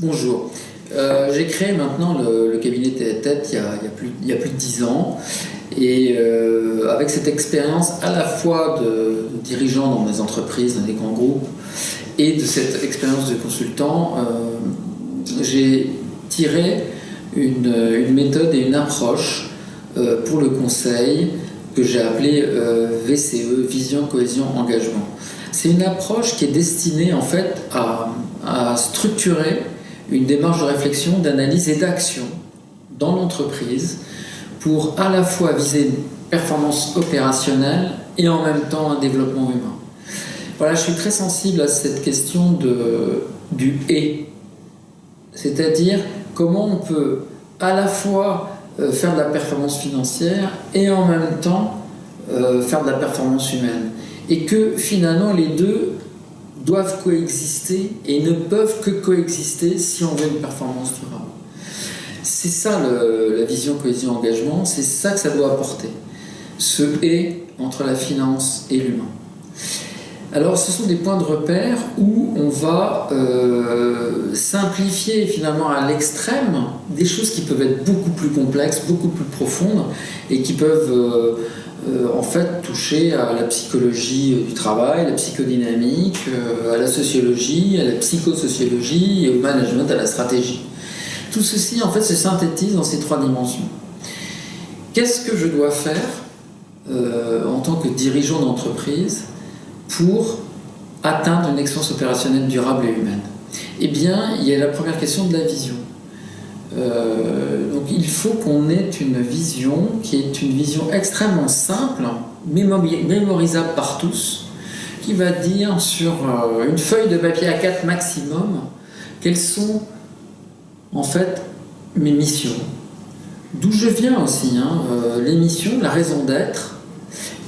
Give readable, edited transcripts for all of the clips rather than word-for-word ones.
Bonjour. J'ai créé maintenant le cabinet Tête à Tête il y a plus de 10 ans. Et avec cette expérience à la fois de dirigeant dans des entreprises, dans des grands groupes, et de cette expérience de consultant, j'ai tiré une méthode et une approche pour le conseil que j'ai appelée VCE, Vision, Cohésion, Engagement. C'est une approche qui est destinée en fait à structurer une démarche de réflexion, d'analyse et d'action dans l'entreprise pour à la fois viser une performance opérationnelle et en même temps un développement humain. Voilà, je suis très sensible à cette question du « et », c'est-à-dire comment on peut à la fois faire de la performance financière et en même temps faire de la performance humaine. Et que finalement les deux doivent coexister et ne peuvent que coexister si on veut une performance durable. C'est ça la vision cohésion engagement, c'est ça que ça doit apporter. Ce « et » entre la finance et l'humain. Alors ce sont des points de repère où on va simplifier finalement à l'extrême des choses qui peuvent être beaucoup plus complexes, beaucoup plus profondes et qui peuvent en fait toucher à la psychologie du travail, la psychodynamique, à la sociologie, à la psychosociologie et au management, à la stratégie. Tout ceci en fait se synthétise dans ces trois dimensions. Qu'est-ce que je dois faire en tant que dirigeant d'entreprise pour atteindre une excellence opérationnelle durable et humaine? Eh bien, il y a la première question de la vision. Donc il faut qu'on ait une vision qui est une vision extrêmement simple, mémorisable par tous, qui va dire sur une feuille de papier A4 maximum quelles sont en fait mes missions, d'où je viens aussi, les missions, la raison d'être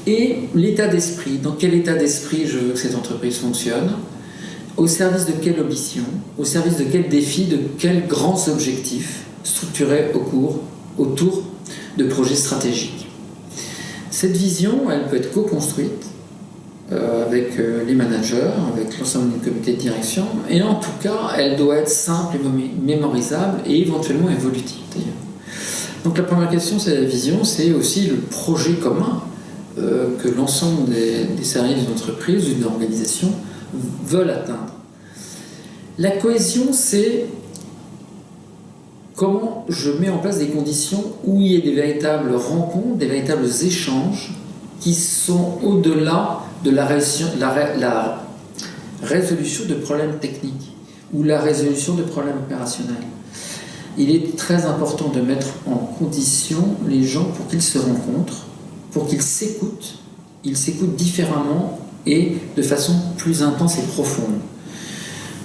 et l'état d'esprit. Dans quel état d'esprit je veux que cette entreprise fonctionne, au service de quelle ambition, au service de quel défi, de quels grands objectifs structurés autour de projets stratégiques. Cette vision, elle peut être co-construite avec les managers, avec l'ensemble du comité de direction, et en tout cas, elle doit être simple et mémorisable et éventuellement évolutive d'ailleurs. Donc la première question, c'est la vision, c'est aussi le projet commun que l'ensemble des services d'entreprise ou d'organisation veulent atteindre. La cohésion, c'est comment je mets en place des conditions où il y ait des véritables rencontres, des véritables échanges qui sont au-delà de la résolution de problèmes techniques ou la résolution de problèmes opérationnels. Il est très important de mettre en condition les gens pour qu'ils se rencontrent, pour qu'ils s'écoutent différemment et de façon plus intense et profonde.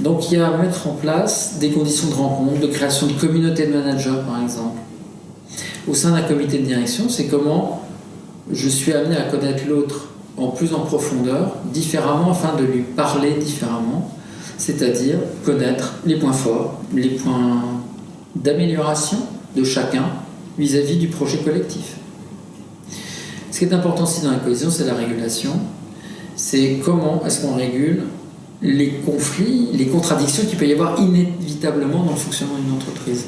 Donc il y a à mettre en place des conditions de rencontre, de création de communautés de managers par exemple. Au sein d'un comité de direction, c'est comment je suis amené à connaître l'autre en plus en profondeur, différemment, afin de lui parler différemment, c'est-à-dire connaître les points forts, les points d'amélioration de chacun vis-à-vis du projet collectif. Ce qui est important aussi dans la cohésion, c'est la régulation. C'est comment est-ce qu'on régule les conflits, les contradictions qu'il peut y avoir inévitablement dans le fonctionnement d'une entreprise.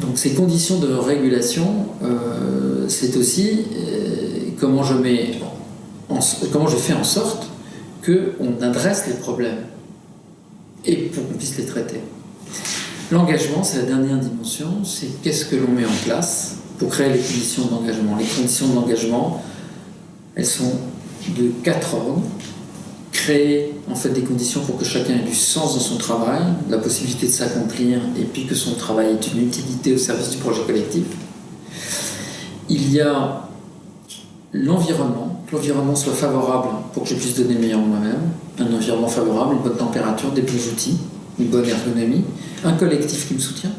Donc ces conditions de régulation, c'est aussi comment je fais en sorte qu'on adresse les problèmes et pour qu'on puisse les traiter. L'engagement, c'est la dernière dimension, c'est qu'est-ce que l'on met en place pour créer les conditions d'engagement. Les conditions d'engagement, elles sont de 4 ordres. Créer en fait des conditions pour que chacun ait du sens dans son travail, la possibilité de s'accomplir et puis que son travail ait une utilité au service du projet collectif. Il y a l'environnement, que l'environnement soit favorable pour que je puisse donner le meilleur de moi-même, un environnement favorable, une bonne température, des bons outils, une bonne ergonomie, un collectif qui me soutient.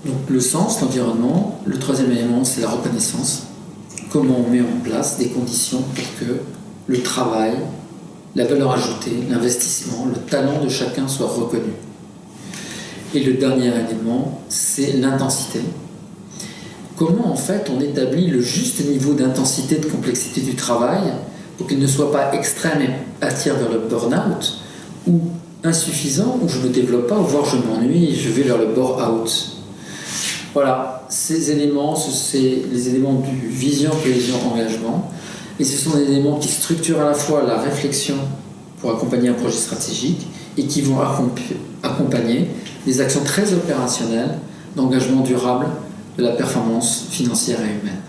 Donc le sens, l'environnement. Le troisième élément, c'est la reconnaissance. Comment on met en place des conditions pour que le travail, la valeur ajoutée, l'investissement, le talent de chacun soit reconnu. Et le dernier élément, c'est l'intensité. Comment en fait on établit le juste niveau d'intensité, de complexité du travail pour qu'il ne soit pas extrême et attire vers le burn-out, ou insuffisant, où je ne me développe pas, voire je m'ennuie et je vais vers le bore-out. Voilà, ces éléments, c'est les éléments du vision, cohésion, engagement. Et ce sont des éléments qui structurent à la fois la réflexion pour accompagner un projet stratégique et qui vont accompagner des actions très opérationnelles d'engagement durable de la performance financière et humaine.